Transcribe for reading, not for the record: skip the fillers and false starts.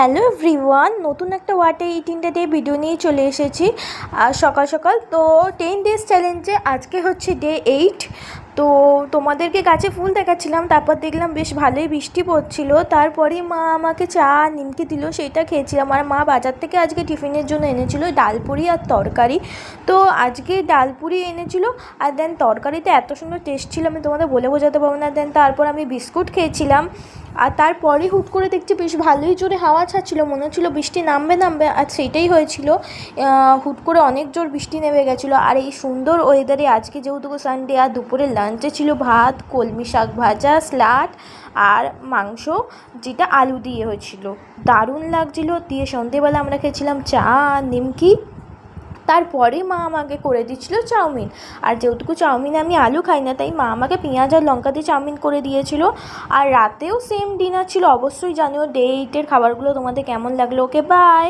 Hello everyone, নতুন একটা ওয়াটে 18 day video নিয়ে চলে এসেছি সকাল সকাল। তো 10 ডেজ চ্যালেঞ্জে আজকে হচ্ছে ডে 8। তো তোমাদেরকে গাছে ফুল দেখাচ্ছিলাম, তারপর দেখলাম বেশ ভালোই বৃষ্টি পড়ছিল। তারপরেই মা আমাকে চা নিমকি দিল, সেইটা খেয়েছিলাম। আর মা বাজার থেকে আজকে টিফিনের জন্য এনেছিল ডালপুরি আর তরকারি। তো আজকে ডালপুরি এনেছিল, আর দেন তরকারিতে এত সুন্দর টেস্ট ছিল আমি তোমাদের বলে বোঝাতে পারবো না। দেন তারপর আমি বিস্কুট খেয়েছিলাম। আর তারপরে হুট করে দেখছি বেশ ভালোই জোরে হাওয়া ছাড়ছিল, মনে হচ্ছিলো বৃষ্টি নামবে, আর সেইটাই হয়েছিল। হুট করে অনেক জোর বৃষ্টি নেমে গেছিলো। আর এই সুন্দর ওয়েদারে আজকে যেহেতু সানডে, আর দুপুরে লাঞ্চে ছিল ভাত, কলমি শাক ভাজা, স্যালাড আর মাংস, যেটা আলু দিয়ে হয়েছিল, দারুণ লাগছিলো। দিয়ে সন্ধেবেলা আমরা খেয়েছিলাম চা আর নিমকি। তারপরে মা আমাকে করে দিচ্ছিলো চাউমিন। আর যেহেতু চাউমিন আমি আলু খাই না, তাই মা আমাকে পেঁয়াজ আর লঙ্কা দিয়ে চাউমিন করে দিয়েছিল। আর রাতেও সেম ডিনার ছিল। অবশ্যই জানিও ডে 8-এর খাবারগুলো তোমাদের কেমন লাগলো। ওকে, বাই।